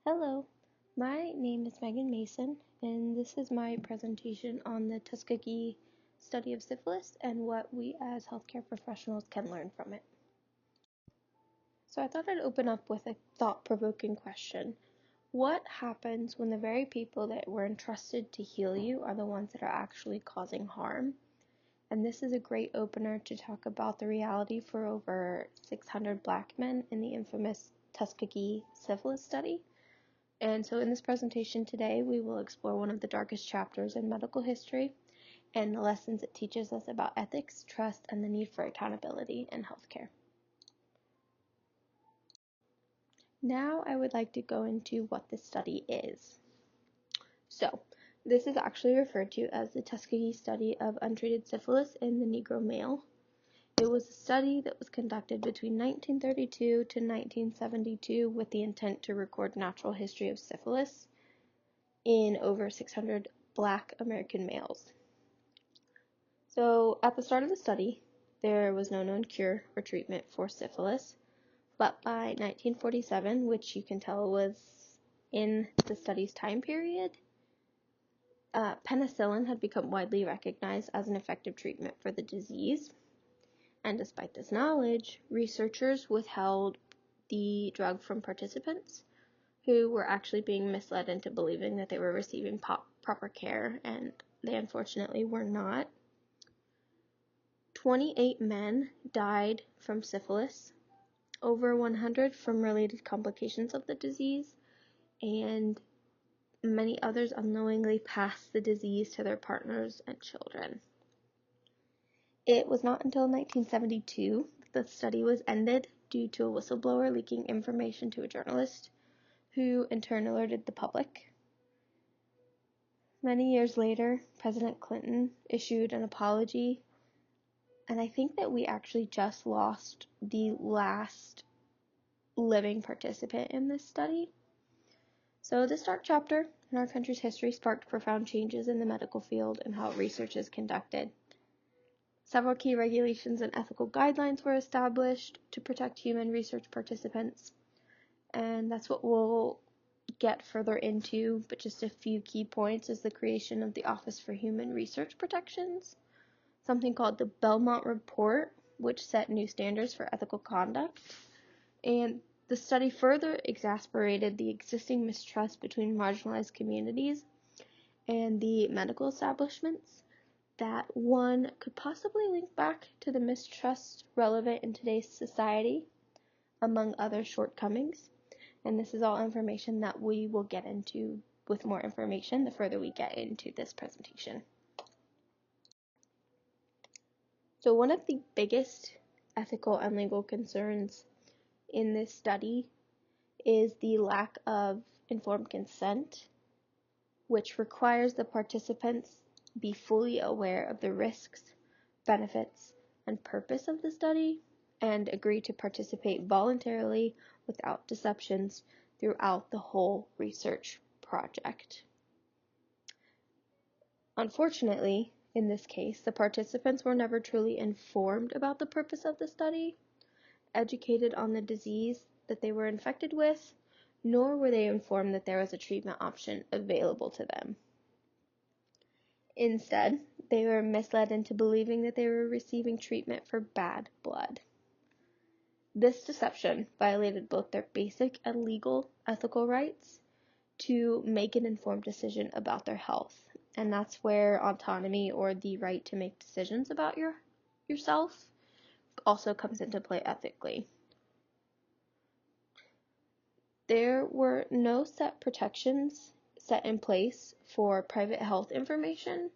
Hello, my name is Megan Mason, and this is my presentation on the Tuskegee study of syphilis and what we as healthcare professionals can learn from it. So I thought I'd open up with a thought-provoking question. What happens when the very people that were entrusted to heal you are the ones that are actually causing harm? And this is a great opener to talk about the reality for over 600 Black men in the infamous Tuskegee syphilis study. And so in this presentation today, we will explore one of the darkest chapters in medical history and the lessons it teaches us about ethics, trust, and the need for accountability in healthcare. Now I would like to go into what this study is. So, this is actually referred to as the Tuskegee study of untreated syphilis in the Negro male. It was a study that was conducted between 1932 to 1972 with the intent to record natural history of syphilis in over 600 Black American males. So at the start of the study, there was no known cure or treatment for syphilis, but by 1947, which you can tell was in the study's time period, penicillin had become widely recognized as an effective treatment for the disease. And despite this knowledge, researchers withheld the drug from participants who were actually being misled into believing that they were receiving proper care, and they unfortunately were not. 28 men died from syphilis, over 100 from related complications of the disease, and many others unknowingly passed the disease to their partners and children. It was not until 1972 that the study was ended due to a whistleblower leaking information to a journalist, who in turn alerted the public. Many years later, President Clinton issued an apology, and I think that we actually just lost the last living participant in this study. So this dark chapter in our country's history sparked profound changes in the medical field and how research is conducted. Several key regulations and ethical guidelines were established to protect human research participants, and that's what we'll get further into, but just a few key points is the creation of the Office for Human Research Protections, something called the Belmont Report, which set new standards for ethical conduct, and the study further exacerbated the existing mistrust between marginalized communities and the medical establishments that one could possibly link back to the mistrust relevant in today's society, among other shortcomings. And this is all information that we will get into with more information the further we get into this presentation. So one of the biggest ethical and legal concerns in this study is the lack of informed consent, which requires the participants be fully aware of the risks, benefits, and purpose of the study, and agree to participate voluntarily without deceptions throughout the whole research project. Unfortunately, in this case, the participants were never truly informed about the purpose of the study, educated on the disease that they were infected with, nor were they informed that there was a treatment option available to them. Instead, they were misled into believing that they were receiving treatment for bad blood. This deception violated both their basic and legal ethical rights to make an informed decision about their health. And that's where autonomy, or the right to make decisions about yourself, also comes into play ethically. There were no set protections set in place for private health information,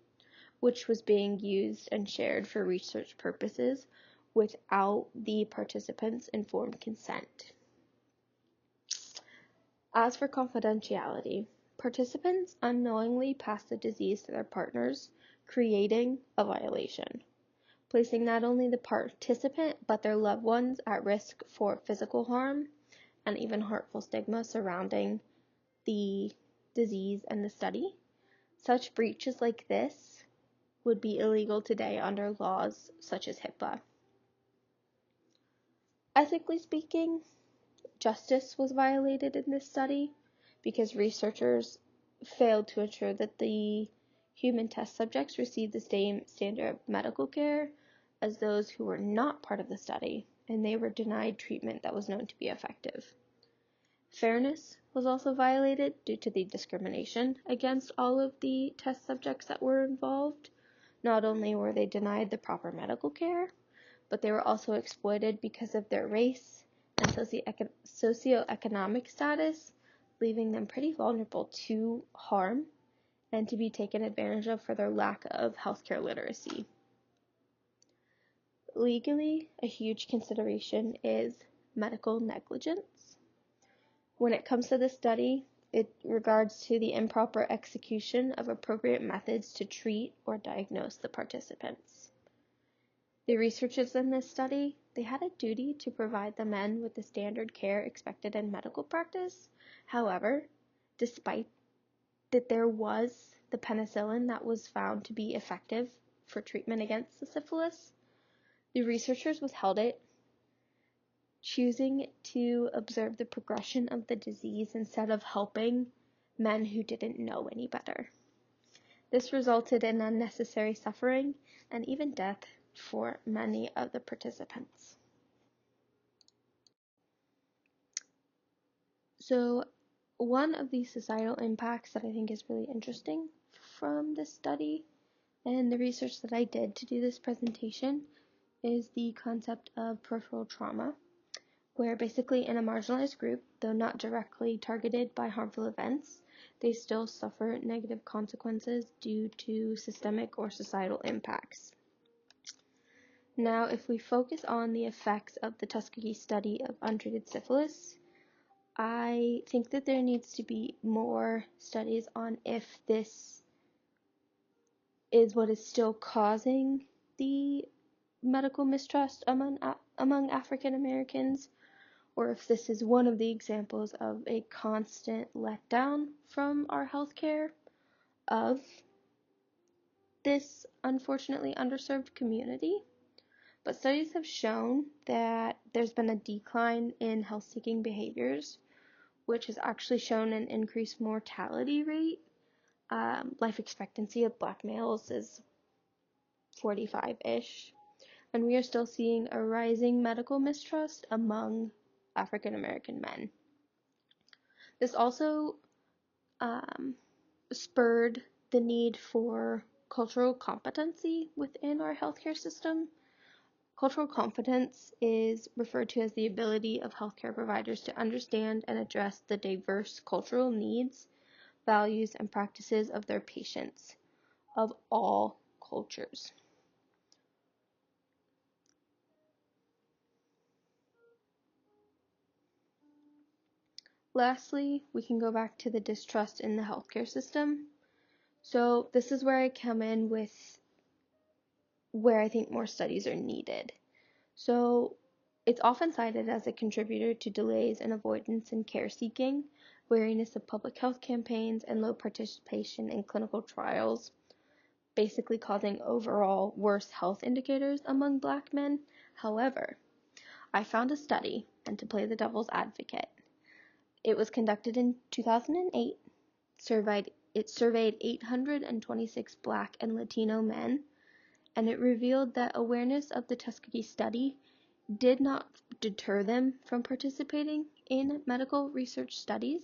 which was being used and shared for research purposes without the participants' informed consent. As for confidentiality, participants unknowingly passed the disease to their partners, creating a violation, placing not only the participant but their loved ones at risk for physical harm and even hurtful stigma surrounding the disease and the study. Such breaches like this would be illegal today under laws such as HIPAA. Ethically speaking, justice was violated in this study because researchers failed to ensure that the human test subjects received the same standard of medical care as those who were not part of the study, and they were denied treatment that was known to be effective. Fairness was also violated due to the discrimination against all of the test subjects that were involved. Not only were they denied the proper medical care, but they were also exploited because of their race and socioeconomic status, leaving them pretty vulnerable to harm and to be taken advantage of for their lack of healthcare literacy. Legally, a huge consideration is medical negligence. When it comes to this study, it regards to the improper execution of appropriate methods to treat or diagnose the participants. The researchers in this study, they had a duty to provide the men with the standard care expected in medical practice. However, despite that there was the penicillin that was found to be effective for treatment against the syphilis, the researchers withheld it, choosing to observe the progression of the disease instead of helping men who didn't know any better. This resulted in unnecessary suffering and even death for many of the participants. So, one of the societal impacts that I think is really interesting from this study and the research that I did to do this presentation is the concept of peripheral trauma, where basically in a marginalized group, though not directly targeted by harmful events, they still suffer negative consequences due to systemic or societal impacts. Now, if we focus on the effects of the Tuskegee study of untreated syphilis, I think that there needs to be more studies on if this is what is still causing the medical mistrust among African Americans, or if this is one of the examples of a constant letdown from our healthcare of this unfortunately underserved community. But studies have shown that there's been a decline in health-seeking behaviors, which has actually shown an increased mortality rate. Life expectancy of Black males is 45-ish, and we are still seeing a rising medical mistrust among African American men. This also spurred the need for cultural competency within our healthcare system. Cultural competence is referred to as the ability of healthcare providers to understand and address the diverse cultural needs, values, and practices of their patients of all cultures. Lastly, we can go back to the distrust in the healthcare system. So this is where I come in with where I think more studies are needed. So it's often cited as a contributor to delays and avoidance in care seeking, wariness of public health campaigns, and low participation in clinical trials, basically causing overall worse health indicators among Black men. However, I found a study, and to play the devil's advocate, it was conducted in 2008, it surveyed 826 Black and Latino men, and it revealed that awareness of the Tuskegee study did not deter them from participating in medical research studies,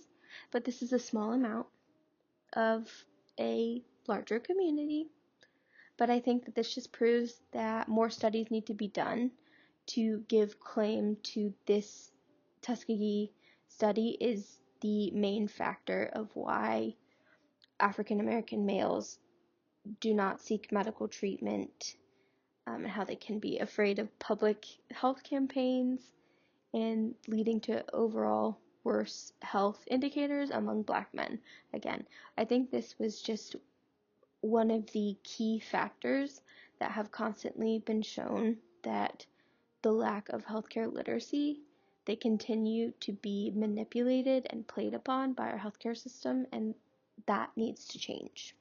but this is a small amount of a larger community. But I think that this just proves that more studies need to be done to give claim to this Tuskegee study is the main factor of why African American males do not seek medical treatment, and how they can be afraid of public health campaigns and leading to overall worse health indicators among Black men. Again, I think this was just one of the key factors that have constantly been shown that the lack of healthcare literacy, they continue to be manipulated and played upon by our healthcare system, and that needs to change.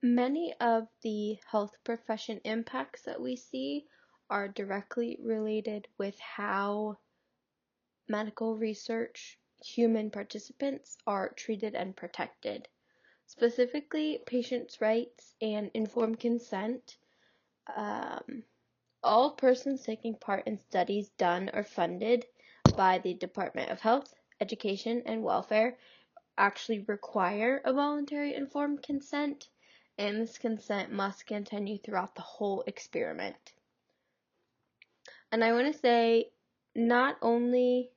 Many of the health profession impacts that we see are directly related with how medical research human participants are treated and protected. Specifically, patients' rights and informed consent. All persons taking part in studies done or funded by the Department of Health, Education, and Welfare actually require a voluntary informed consent, and this consent must continue throughout the whole experiment. And I want to say, not only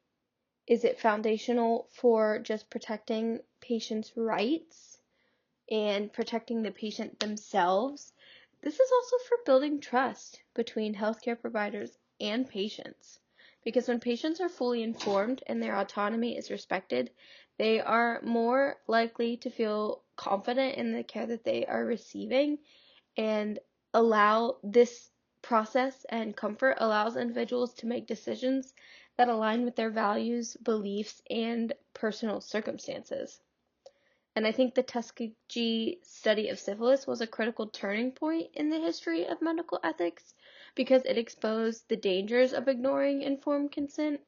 is it foundational for just protecting patients' rights and protecting the patient themselves, this is also for building trust between healthcare providers and patients. Because when patients are fully informed and their autonomy is respected, they are more likely to feel confident in the care that they are receiving, and allow this process and comfort allows individuals to make decisions that align with their values, beliefs, and personal circumstances. And I think the Tuskegee study of syphilis was a critical turning point in the history of medical ethics because it exposed the dangers of ignoring informed consent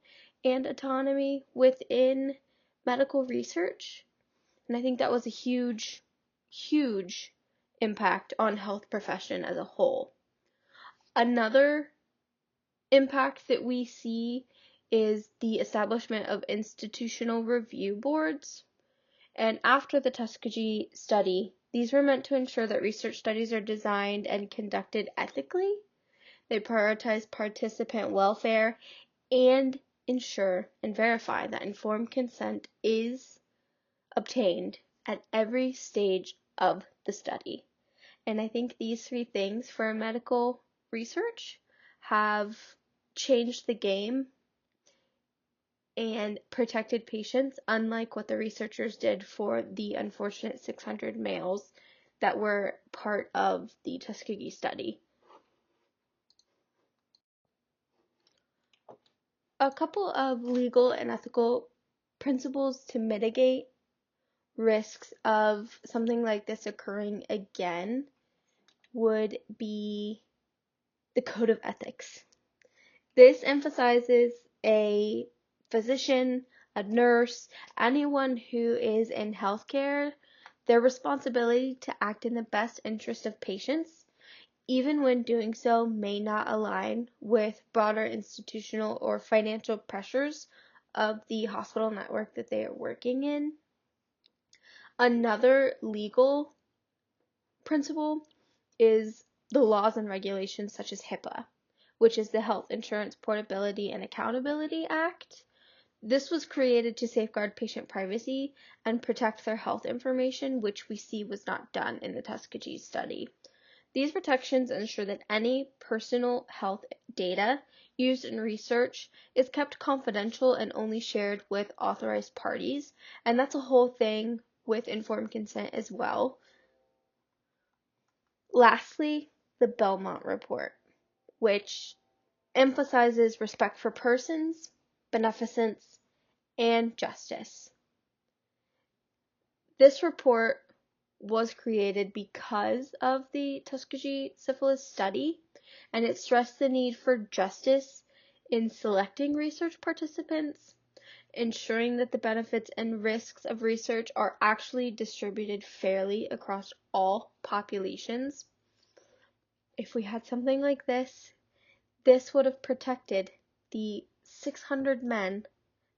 and autonomy within medical research. And I think that was a huge, huge impact on health profession as a whole. Another impact that we see is the establishment of institutional review boards. And after the Tuskegee study, these were meant to ensure that research studies are designed and conducted ethically. They prioritize participant welfare and ensure and verify that informed consent is obtained at every stage of the study. And I think these three things for medical research have changed the game and protected patients, unlike what the researchers did for the unfortunate 600 males that were part of the Tuskegee study. A couple of legal and ethical principles to mitigate risks of something like this occurring again would be the code of ethics. This emphasizes a physician, a nurse, anyone who is in healthcare, their responsibility to act in the best interest of patients, even when doing so may not align with broader institutional or financial pressures of the hospital network that they are working in. Another legal principle is the laws and regulations such as HIPAA, which is the Health Insurance Portability and Accountability Act. This was created to safeguard patient privacy and protect their health information, which we see was not done in the Tuskegee study. These protections ensure that any personal health data used in research is kept confidential and only shared with authorized parties, and that's a whole thing with informed consent as well. Lastly, the Belmont Report, which emphasizes respect for persons, beneficence, and justice. This report was created because of the Tuskegee syphilis study, and it stressed the need for justice in selecting research participants, ensuring that the benefits and risks of research are actually distributed fairly across all populations. If we had something like this would have protected the 600 men,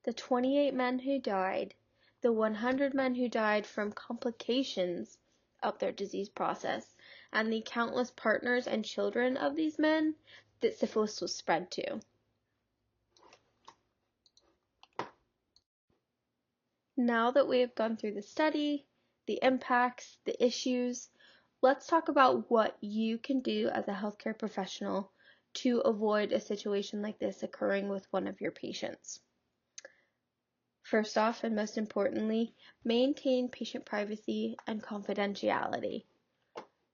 the 28 men who died, the 100 men who died from complications of their disease process, and the countless partners and children of these men that syphilis was spread to. Now that we have gone through the study, the impacts, the issues, let's talk about what you can do as a healthcare professional to avoid a situation like this occurring with one of your patients. First off, and most importantly, maintain patient privacy and confidentiality.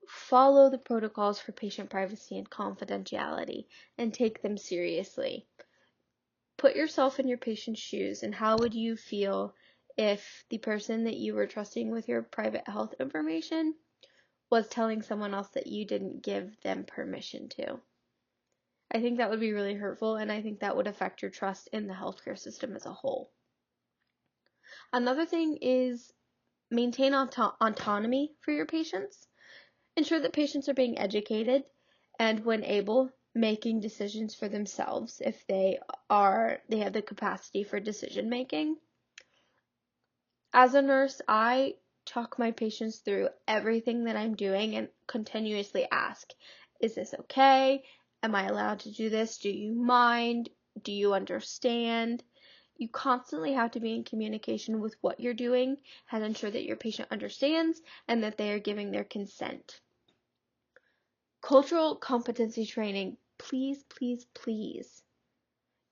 Follow the protocols for patient privacy and confidentiality and take them seriously. Put yourself in your patient's shoes, and how would you feel if the person that you were trusting with your private health information was telling someone else that you didn't give them permission to? I think that would be really hurtful, and I think that would affect your trust in the healthcare system as a whole. Another thing is maintain autonomy for your patients. Ensure that patients are being educated and, when able, making decisions for themselves if they have the capacity for decision making. As a nurse, I talk my patients through everything that I'm doing and continuously ask, is this okay? Am I allowed to do this? Do you mind? Do you understand? You constantly have to be in communication with what you're doing and ensure that your patient understands and that they are giving their consent. Cultural competency training, please, please, please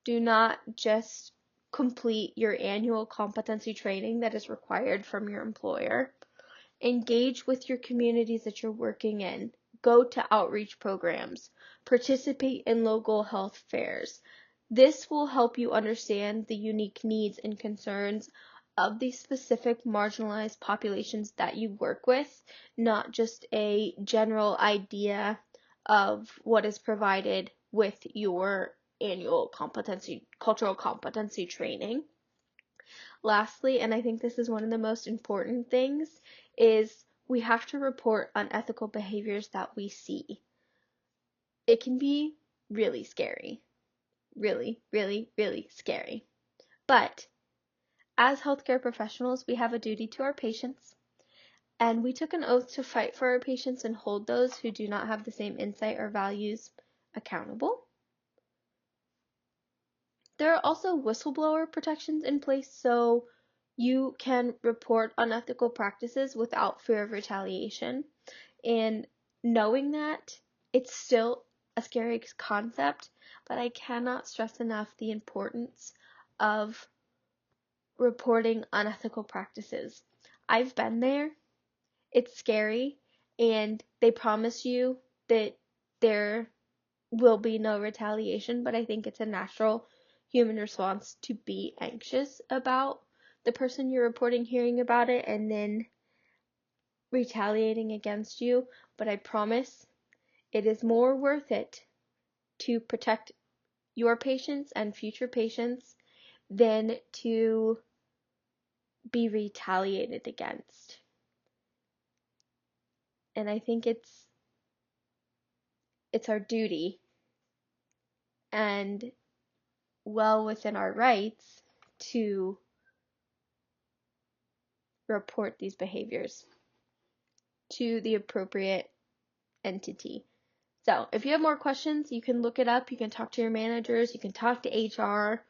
do not just complete your annual competency training that is required from your employer. Engage with your communities that you're working in. Go to outreach programs. Participate in local health fairs. This will help you understand the unique needs and concerns of the specific marginalized populations that you work with, not just a general idea of what is provided with your annual cultural competency training. Lastly, and I think this is one of the most important things, is we have to report unethical behaviors that we see. It can be really scary. Really, really, really scary. But as healthcare professionals, we have a duty to our patients, and we took an oath to fight for our patients and hold those who do not have the same insight or values accountable. There are also whistleblower protections in place, so you can report unethical practices without fear of retaliation. And knowing that, it's still a scary concept, but I cannot stress enough the importance of reporting unethical practices. I've been there. It's scary, and they promise you that there will be no retaliation, but I think it's a natural human response to be anxious about the person you're reporting hearing about it and then retaliating against you. But I promise it is more worth it to protect your patients and future patients than to be retaliated against. And I think it's our duty and well within our rights to report these behaviors to the appropriate entity. So if you have more questions, you can look it up. You can talk to your managers. You can talk to HR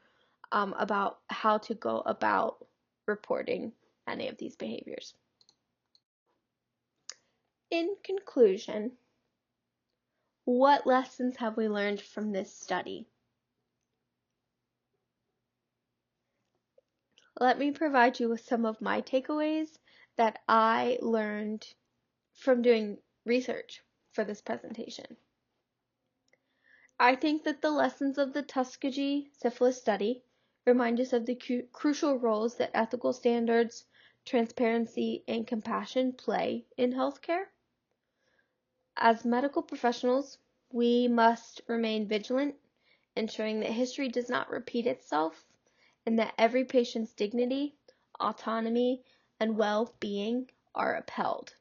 about how to go about reporting any of these behaviors. In conclusion, what lessons have we learned from this study? Let me provide you with some of my takeaways that I learned from doing research for this presentation. I think that the lessons of the Tuskegee syphilis study remind us of the crucial roles that ethical standards, transparency, and compassion play in healthcare. As medical professionals, we must remain vigilant, ensuring that history does not repeat itself and that every patient's dignity, autonomy, and well-being are upheld.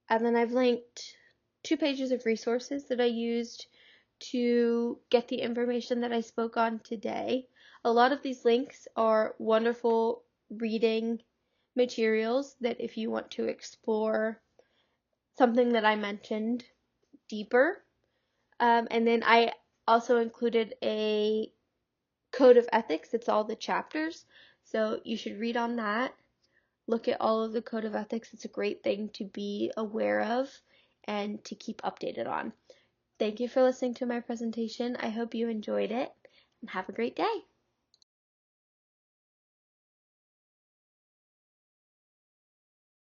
And then I've linked 2 pages of resources that I used to get the information that I spoke on today. A lot of these links are wonderful reading materials that if you want to explore something that I mentioned deeper. And then I also included a code of ethics. It's all the chapters. So you should read on that. Look at all of the code of ethics. It's a great thing to be aware of and to keep updated on. Thank you for listening to my presentation. I hope you enjoyed it and have a great day.